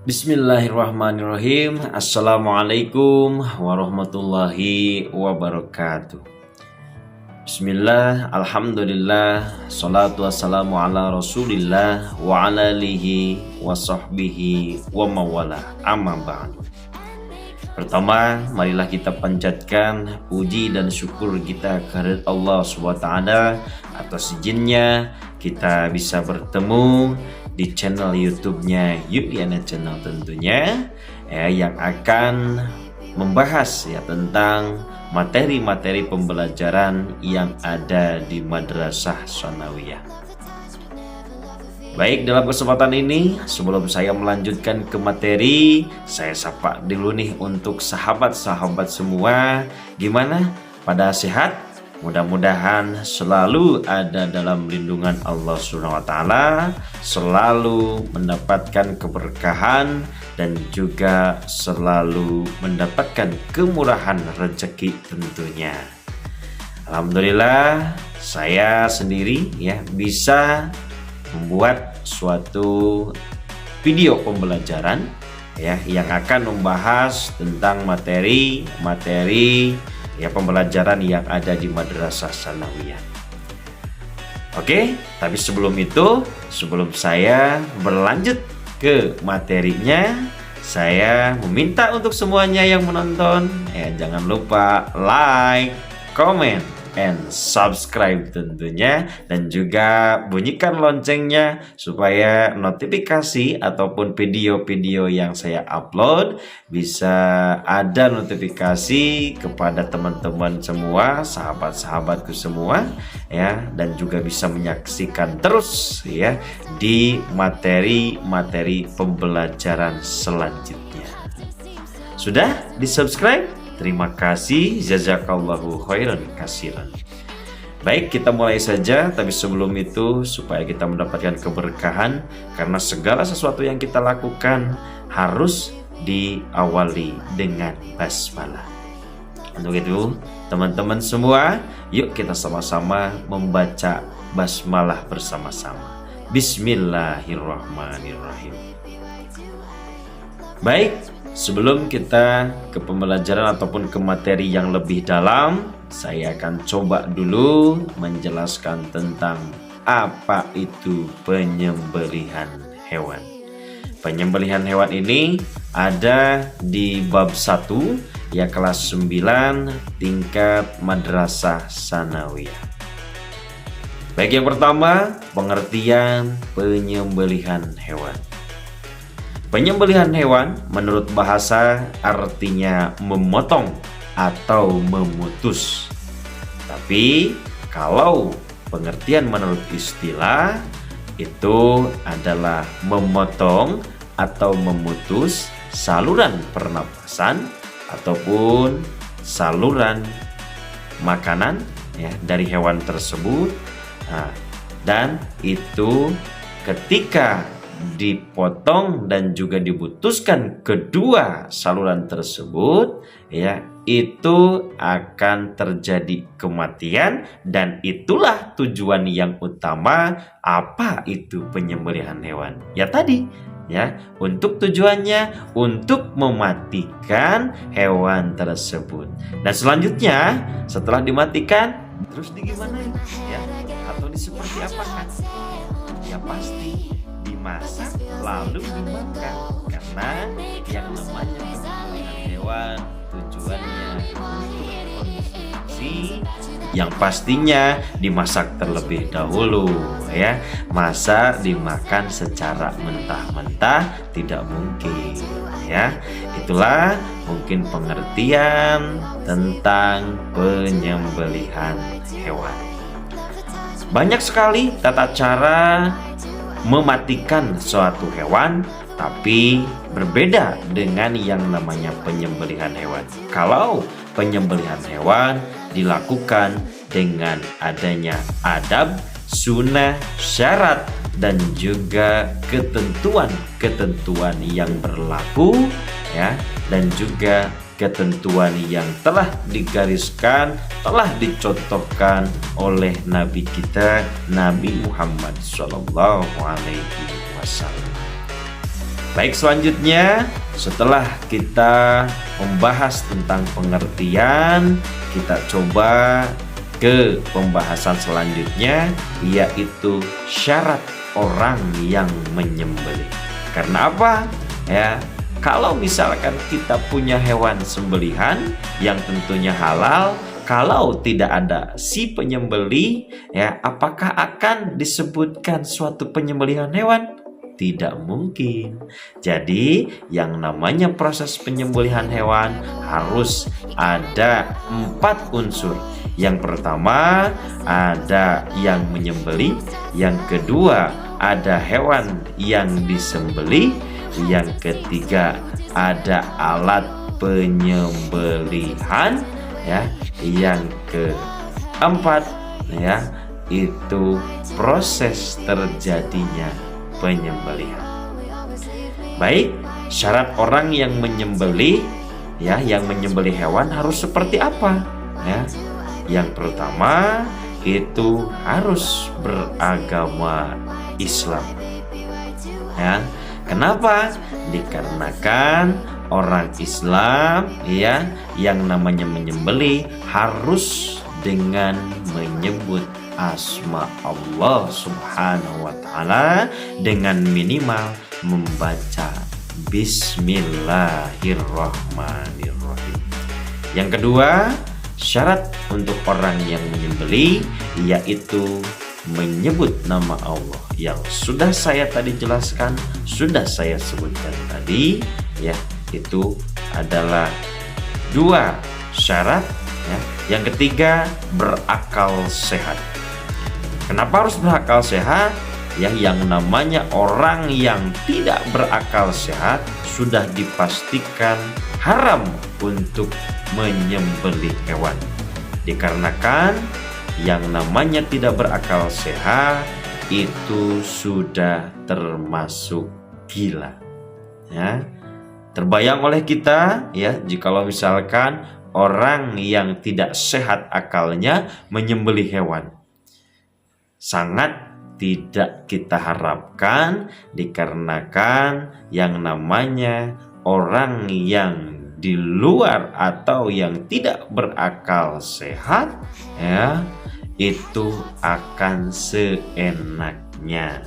Bismillahirrahmanirrahim. Assalamualaikum warahmatullahi wabarakatuh. Bismillah, alhamdulillah, salatu wassalamu ala rasulillah wa ala alihi wa sahbihi wa mawala, amma ba'du. Pertama, marilah kita panjatkan puji dan syukur kita kehadirat Allah SWT atas izinnya kita bisa bertemu di channel YouTube-nya Yuliana Channel tentunya, yang akan membahas tentang materi-materi pembelajaran yang ada di Madrasah Tsanawiyah. Baik, dalam kesempatan ini sebelum saya melanjutkan ke materi, saya sapa dulu nih untuk sahabat-sahabat semua. Gimana? Pada sehat? Mudah-mudahan selalu ada dalam lindungan Allah SWT, selalu mendapatkan keberkahan dan juga selalu mendapatkan kemurahan rezeki tentunya. Alhamdulillah, saya sendiri bisa membuat suatu video pembelajaran yang akan membahas tentang materi pembelajaran yang ada di Madrasah Tsanawiyah. Oke, tapi sebelum saya berlanjut ke materinya, saya meminta untuk semuanya yang menonton jangan lupa like, comment, and subscribe tentunya, dan juga bunyikan loncengnya supaya notifikasi ataupun video-video yang saya upload bisa ada notifikasi kepada teman-teman semua, sahabat-sahabatku semua dan juga bisa menyaksikan terus di materi-materi pembelajaran selanjutnya. Sudah di-subscribe? Terima kasih, jazakallahu khairan katsiran. Baik, kita mulai saja, tapi sebelum itu supaya kita mendapatkan keberkahan, karena segala sesuatu yang kita lakukan harus diawali dengan basmalah. Untuk itu, teman-teman semua, yuk kita sama-sama membaca basmalah bersama-sama. Bismillahirrahmanirrahim. Baik, sebelum kita ke pembelajaran ataupun ke materi yang lebih dalam, saya akan coba dulu menjelaskan tentang apa itu penyembelihan hewan. Penyembelihan hewan ini ada di bab 1 kelas 9 tingkat Madrasah Tsanawiyah. Baik, yang pertama, pengertian penyembelihan hewan. Penyembelihan hewan menurut bahasa artinya memotong atau memutus. Tapi kalau pengertian menurut istilah itu adalah memotong atau memutus saluran pernapasan ataupun saluran makanan dari hewan tersebut. Dan itu ketika dipotong dan juga diputuskan kedua saluran tersebut, itu akan terjadi kematian, dan itulah tujuan yang utama. Apa itu penyembelihan hewan? Untuk tujuannya untuk mematikan hewan tersebut. Dan selanjutnya setelah dimatikan terus digimanain atau seperti apa kan? Pasti dimasak lalu dimakan, karena yang namanya penyembelihan hewan tujuannya untuk konsumsi, yang pastinya dimasak terlebih dahulu masa dimakan secara mentah-mentah tidak mungkin Itulah mungkin pengertian tentang penyembelihan hewan. Banyak sekali tata cara mematikan suatu hewan, tapi berbeda dengan yang namanya penyembelihan hewan. Kalau penyembelihan hewan dilakukan dengan adanya adab, sunnah, syarat, dan juga ketentuan-ketentuan yang berlaku dan juga ketentuan yang telah digariskan, telah dicontohkan oleh Nabi kita, Nabi Muhammad SAW. Baik, selanjutnya setelah kita membahas tentang pengertian, kita coba ke pembahasan selanjutnya, yaitu syarat orang yang menyembelih. Karena apa? Ya, kalau misalkan kita punya hewan sembelihan yang tentunya halal, kalau tidak ada si penyembelih, ya, apakah akan disebutkan suatu penyembelihan hewan? Tidak mungkin. Jadi yang namanya proses penyembelihan hewan harus ada 4 unsur. Yang pertama ada yang menyembelih, yang kedua ada hewan yang disembelih, yang ketiga ada alat penyembelihan, ya, yang keempat, ya, itu proses terjadinya penyembelihan. Baik, syarat orang yang menyembelih, ya, yang menyembelih hewan harus seperti apa? Ya, yang pertama itu harus beragama Islam. Ya, kenapa? Dikarenakan orang Islam, ya, yang namanya menyembelih harus dengan menyebut asma Allah Subhanahu wa Ta'ala dengan minimal membaca Bismillahirrahmanirrahim. Yang kedua, syarat untuk orang yang menyembelih yaitu menyebut nama Allah yang sudah saya tadi jelaskan, sudah saya sebutkan tadi, ya, itu adalah 2 syarat, ya. Yang ketiga, berakal sehat. Kenapa harus berakal sehat? Ya, yang namanya orang yang tidak berakal sehat sudah dipastikan haram untuk menyembelih hewan. Dikarenakan yang namanya tidak berakal sehat itu sudah termasuk gila. Ya, terbayang oleh kita, ya, jikalau misalkan orang yang tidak sehat akalnya menyembelih hewan. Sangat tidak kita harapkan, dikarenakan yang namanya orang yang di luar atau yang tidak berakal sehat, ya, itu akan seenaknya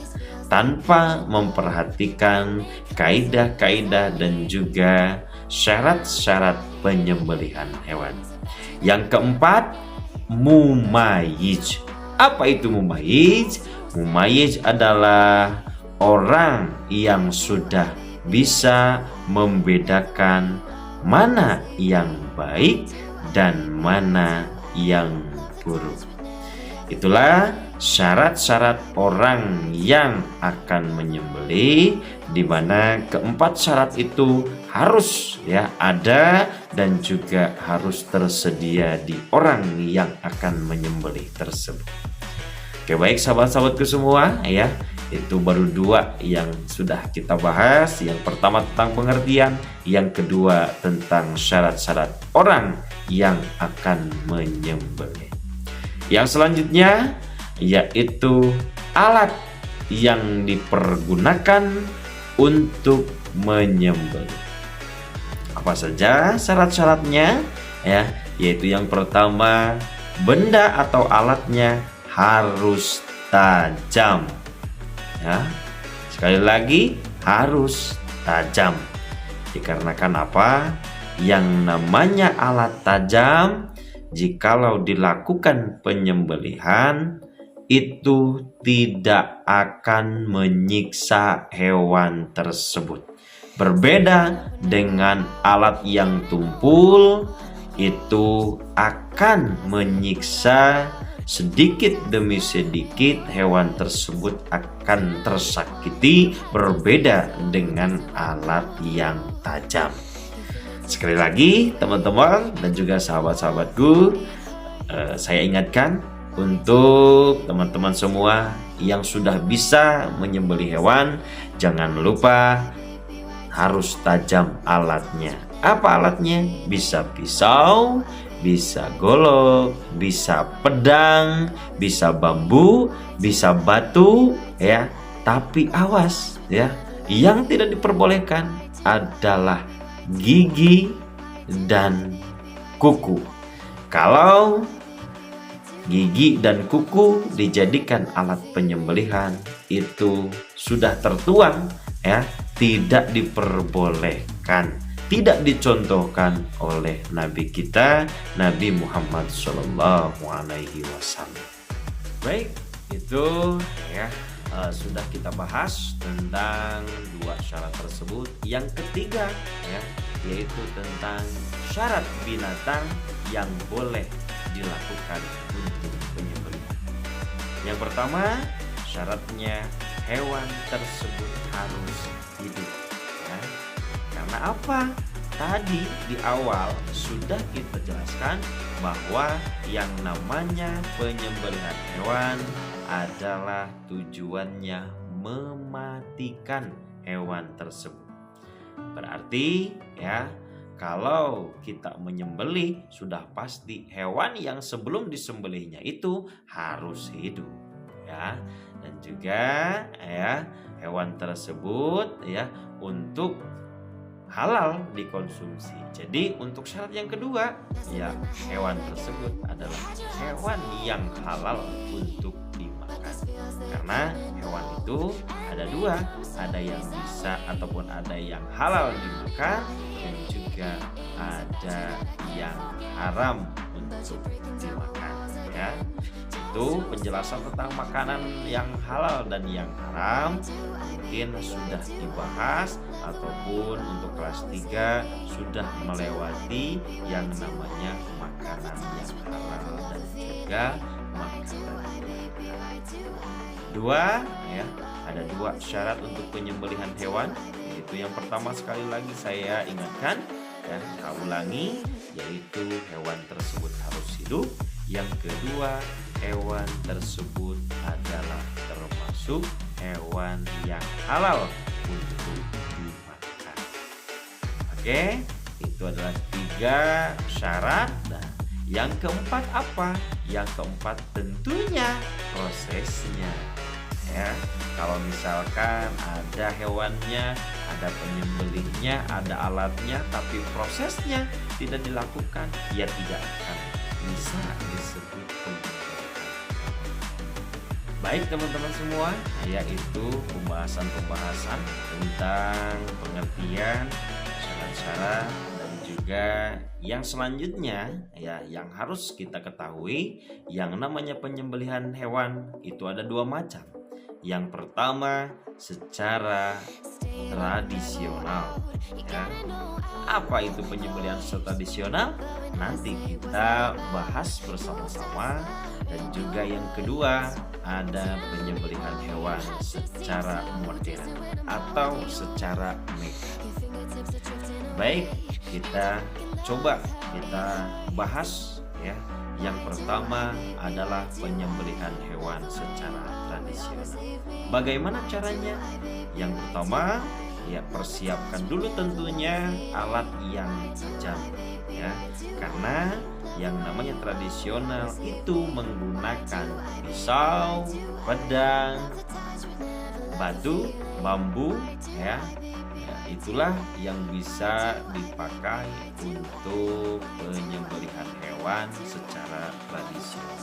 tanpa memperhatikan kaidah-kaidah dan juga syarat-syarat penyembelihan hewan. Yang keempat, mumayyiz. Apa itu mumayyiz? Mumayyiz adalah orang yang sudah bisa membedakan mana yang baik dan mana yang buruk. Itulah syarat-syarat orang yang akan menyembelih, di mana keempat syarat itu harus, ya, ada dan juga harus tersedia di orang yang akan menyembelih tersebut. Oke, baik sahabat-sahabatku semua, ya, itu baru 2 yang sudah kita bahas. Yang pertama tentang pengertian, yang kedua tentang syarat-syarat orang yang akan menyembelih. Yang selanjutnya yaitu alat yang dipergunakan untuk menyembelih. Apa saja syarat-syaratnya? Ya, yaitu yang pertama, benda atau alatnya harus tajam. Ya, sekali lagi harus tajam. Dikarenakan apa? Yang namanya alat tajam, jikalau dilakukan penyembelihan itu tidak akan menyiksa hewan tersebut. Berbeda dengan alat yang tumpul, itu akan menyiksa sedikit demi sedikit, hewan tersebut akan tersakiti, berbeda dengan alat yang tajam. Sekali lagi teman-teman dan juga sahabat-sahabatku, saya ingatkan untuk teman-teman semua yang sudah bisa menyembelih hewan, jangan lupa harus tajam alatnya. Apa alatnya? Bisa pisau, bisa golok, bisa pedang, bisa bambu, bisa batu, ya. Tapi awas, ya, Yang tidak diperbolehkan adalah gigi dan kuku. Kalau gigi dan kuku dijadikan alat penyembelihan, itu sudah tertuang ya, tidak diperbolehkan, tidak dicontohkan oleh Nabi kita, Nabi Muhammad SAW. Baik, itu ya sudah kita bahas tentang dua syarat tersebut. Yang ketiga ya, yaitu tentang syarat binatang yang boleh dilakukan untuk penyembelihan. Yang pertama, syaratnya hewan tersebut harus hidup ya. Karena apa? Tadi di awal sudah kita jelaskan bahwa yang namanya penyembelihan hewan adalah tujuannya mematikan hewan tersebut. Berarti ya, kalau kita menyembelih sudah pasti hewan yang sebelum disembelihnya itu harus hidup ya. Dan juga ya, hewan tersebut ya untuk halal dikonsumsi. Jadi untuk syarat yang kedua ya, hewan tersebut adalah hewan yang halal untuk dimakan. Karena hewan itu ada dua, ada yang bisa ataupun ada yang halal dimakan dan juga ada yang haram untuk dimakan ya. Itu penjelasan tentang makanan yang halal dan yang haram mungkin sudah dibahas, ataupun untuk kelas 3 sudah melewati yang namanya makanan yang halal dan juga makanan dua ya. Ada dua syarat untuk penyembelihan hewan, yaitu yang pertama sekali lagi saya ingatkan ya, saya ulangi, yaitu hewan tersebut harus hidup. Yang kedua, hewan tersebut adalah termasuk hewan yang halal untuk dimakan. Oke, itu adalah 3 syarat. Nah, yang keempat apa? Yang keempat tentunya prosesnya ya. Kalau misalkan ada hewannya, ada penyembelihnya, ada alatnya, tapi prosesnya tidak dilakukan, ya tidak akan bisa disebut penyembelihan. Baik teman-teman semua, yaitu pembahasan tentang pengertian syarat-syarat dan juga yang selanjutnya ya, yang harus kita ketahui, yang namanya penyembelihan hewan itu ada 2 macam. Yang pertama secara tradisional ya. Apa itu penyembelihan secara tradisional? Nanti kita bahas bersama-sama. Dan juga yang kedua ada penyembelihan hewan secara modern atau secara mekanik. Baik, kita coba bahas ya. Yang pertama adalah penyembelihan hewan secara tradisional. Bagaimana caranya? Yang pertama ya, persiapkan dulu tentunya alat yang tajam ya. Karena yang namanya tradisional itu menggunakan pisau, pedang, batu, bambu ya. Itulah yang bisa dipakai untuk penyembelihan hewan secara tradisional.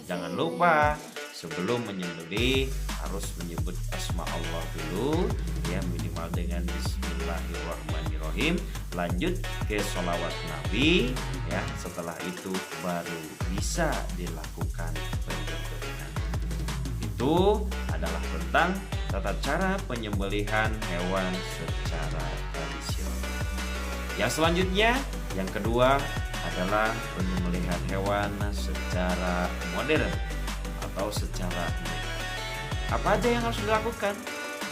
Jangan lupa sebelum menyembelih harus menyebut asma Allah dulu ya, minimal dengan Bismillahirrahmanirrahim. Lanjut ke sholawat Nabi ya. Setelah itu baru bisa dilakukan penyembelihan. Itu adalah tentang tata cara penyembelihan hewan secara tradisional. Yang selanjutnya, yang kedua adalah penyembelihan hewan secara modern atau secara mekanik. Apa aja yang harus dilakukan?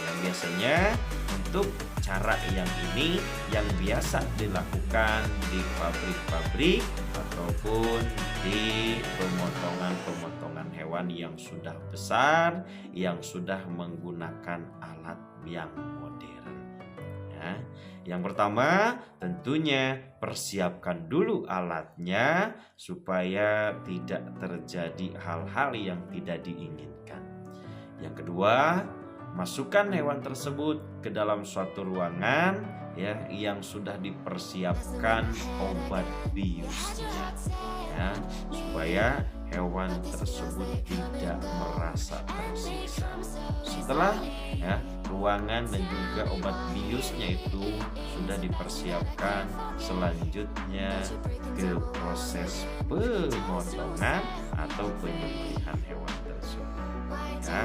Yang biasanya untuk cara yang ini yang biasa dilakukan di pabrik-pabrik ataupun di pemotongan hewan yang sudah besar, yang sudah menggunakan alat yang modern ya. Yang pertama tentunya persiapkan dulu alatnya supaya tidak terjadi hal-hal yang tidak diinginkan. Yang kedua, masukkan hewan tersebut ke dalam suatu ruangan ya yang sudah dipersiapkan obat biusnya ya, supaya hewan tersebut tidak merasa tersiksa. Setelah ya ruangan dan juga obat biusnya itu sudah dipersiapkan, selanjutnya ke proses pemotongan atau penyembelihan hewan tersebut ya.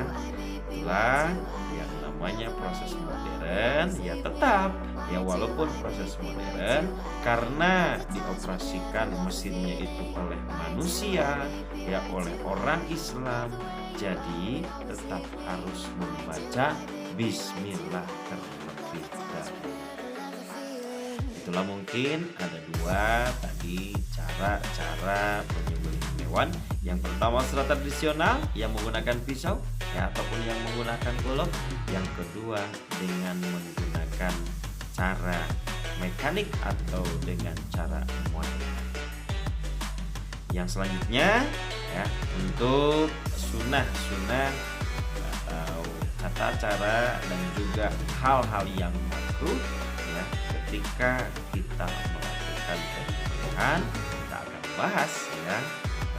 Itulah yang namanya proses modern ya, tetap ya, walaupun proses modern karena dioperasikan mesinnya itu oleh manusia ya, oleh orang Islam, jadi tetap harus membaca bismillah terlebih dahulu. Itulah mungkin ada dua tadi cara menyembelih hewan. Yang pertama secara tradisional yang menggunakan pisau ya, ataupun yang menggunakan golok. Yang kedua dengan menggunakan cara mekanik atau dengan cara manual. Yang selanjutnya ya, untuk sunnah atau tata cara dan juga hal-hal yang makruh ya, ketika kita melakukan penyembelihan kita akan bahas ya.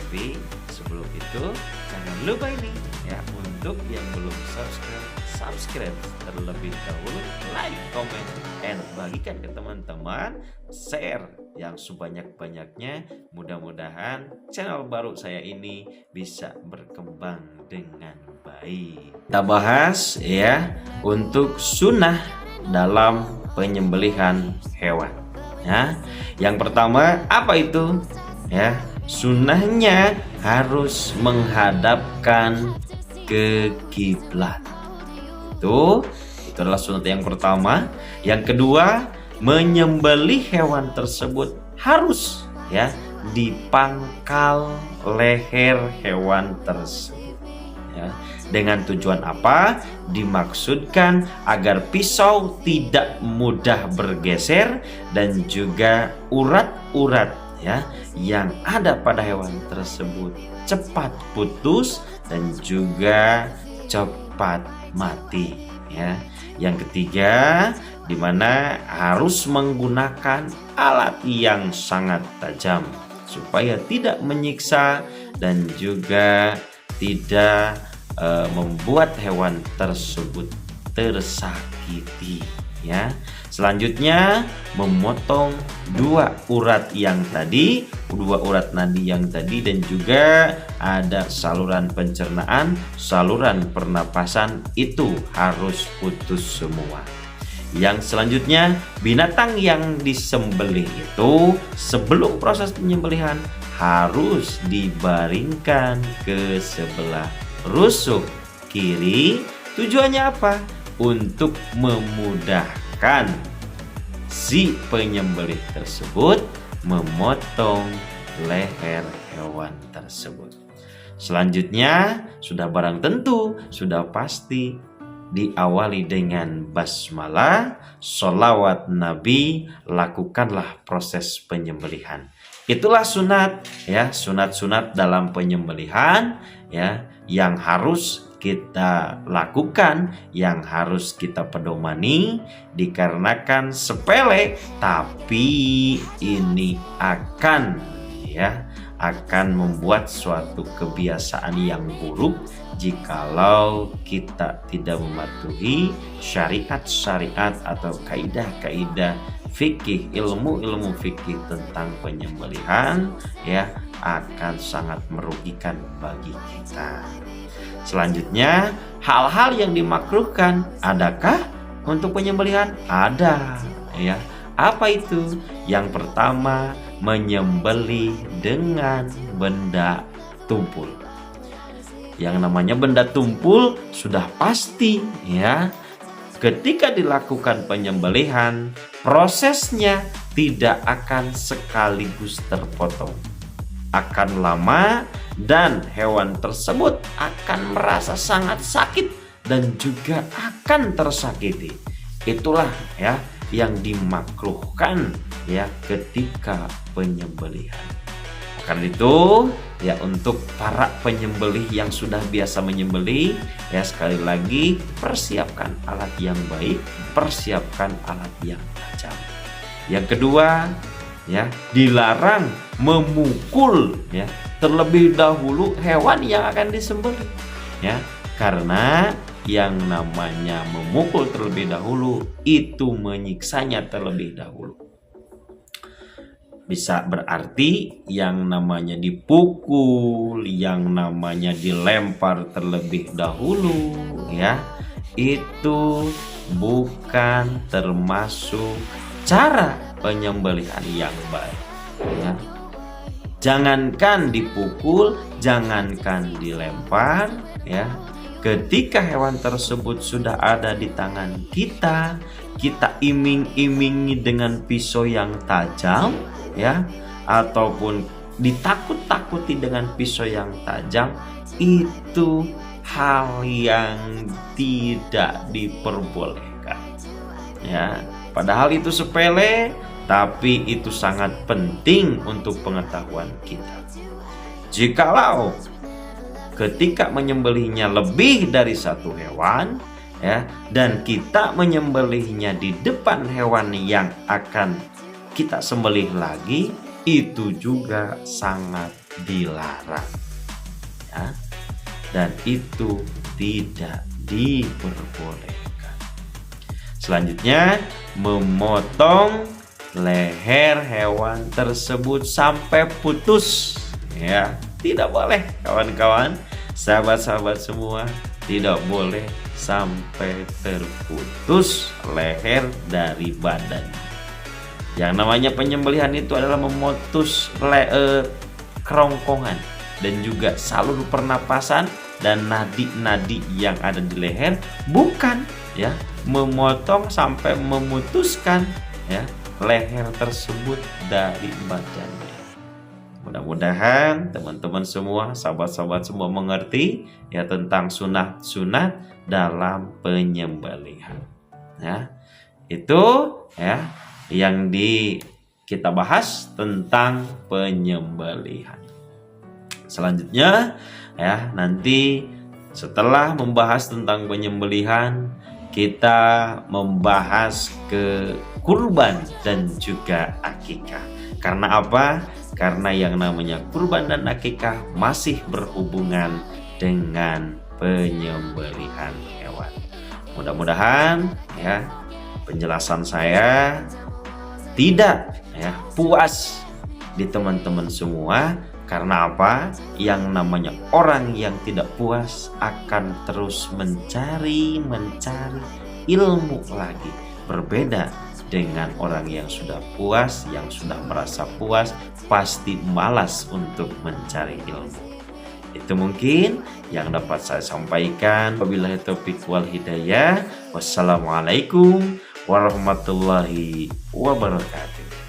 Tapi sebelum itu jangan lupa ini ya, untuk yang belum subscribe terlebih dahulu, like, comment, and bagikan ke teman-teman, share yang sebanyak-banyaknya. Mudah-mudahan channel baru saya ini bisa berkembang dengan baik. Kita bahas ya untuk sunnah dalam penyembelihan hewan ya. Yang pertama apa itu ya? Sunnahnya harus menghadapkan ke kiblat. Itu adalah sunnah yang pertama. Yang kedua, menyembelih hewan tersebut harus ya dipangkal leher hewan tersebut ya. Dengan tujuan apa? Dimaksudkan agar pisau tidak mudah bergeser dan juga urat-urat ya yang ada pada hewan tersebut cepat putus dan juga cepat mati ya. Yang ketiga, di mana harus menggunakan alat yang sangat tajam supaya tidak menyiksa dan juga tidak membuat hewan tersebut tersakiti ya. Selanjutnya memotong dua urat nadi yang tadi dan juga ada saluran pencernaan, saluran pernapasan itu harus putus semua. Yang selanjutnya, binatang yang disembelih itu sebelum proses penyembelihan harus dibaringkan ke sebelah rusuk kiri. Tujuannya apa? Untuk memudahkan si penyembelih tersebut memotong leher hewan tersebut. Selanjutnya sudah barang tentu, sudah pasti diawali dengan basmalah, sholawat Nabi, lakukanlah proses penyembelihan. Itulah sunat ya, sunat-sunat dalam penyembelihan ya yang harus kita lakukan, yang harus kita pedomani, dikarenakan sepele tapi ini akan membuat suatu kebiasaan yang buruk jikalau kita tidak mematuhi syariat-syariat atau kaidah-kaidah fikih, ilmu-ilmu fikih tentang penyembelihan ya, akan sangat merugikan bagi kita. Selanjutnya, hal-hal yang dimakruhkan adakah untuk penyembelihan? Ada ya. Apa itu? Yang pertama, menyembelih dengan benda tumpul. Yang namanya benda tumpul sudah pasti ya. Ketika dilakukan penyembelihan, prosesnya tidak akan sekaligus terpotong. Akan lama dan hewan tersebut akan merasa sangat sakit dan juga akan tersakiti. Itulah ya yang dimakruhkan ya ketika penyembelihan. Karena itu ya, untuk para penyembelih yang sudah biasa menyembelih, ya sekali lagi persiapkan alat yang baik, persiapkan alat yang tajam. Yang kedua, ya dilarang memukul ya terlebih dahulu hewan yang akan disembelih, ya karena yang namanya memukul terlebih dahulu itu menyiksanya terlebih dahulu. Bisa berarti yang namanya dipukul, yang namanya dilempar terlebih dahulu, ya itu bukan termasuk cara penyembelihan yang baik, ya. Jangankan dipukul, jangankan dilempar, ya. Ketika hewan tersebut sudah ada di tangan kita, kita iming-imingi dengan pisau yang tajam, ya, ataupun ditakut-takuti dengan pisau yang tajam, itu hal yang tidak diperbolehkan, ya. Padahal itu sepele, tapi itu sangat penting untuk pengetahuan kita. Jikalau ketika menyembelihnya lebih dari satu hewan, ya, dan kita menyembelihnya di depan hewan yang akan kita sembelih lagi, itu juga sangat dilarang, ya, dan itu tidak diperbolehkan. Selanjutnya, memotong leher hewan tersebut sampai putus, ya tidak boleh kawan-kawan, sahabat-sahabat semua, tidak boleh sampai terputus leher dari badan. Yang namanya penyembelihan itu adalah memutus kerongkongan dan juga salur pernapasan dan nadi-nadi yang ada di leher, bukan ya memotong sampai memutuskan ya leher tersebut dari badannya. Mudah-mudahan teman-teman semua, sahabat-sahabat semua mengerti ya tentang sunat-sunat dalam penyembelihan. Ya, itu ya yang kita bahas tentang penyembelihan. Selanjutnya ya, nanti setelah membahas tentang penyembelihan, kita membahas ke kurban dan juga akikah. Karena apa? Karena yang namanya kurban dan akikah masih berhubungan dengan penyembelihan hewan. Mudah-mudahan ya penjelasan saya tidak ya puas di teman-teman semua. Karena apa? Yang namanya orang yang tidak puas akan terus mencari ilmu lagi. Berbeda dengan orang yang sudah puas, yang sudah merasa puas, pasti malas untuk mencari ilmu. Itu mungkin yang dapat saya sampaikan. Wabillahi taufiq wal hidayah. Wassalamualaikum warahmatullahi wabarakatuh.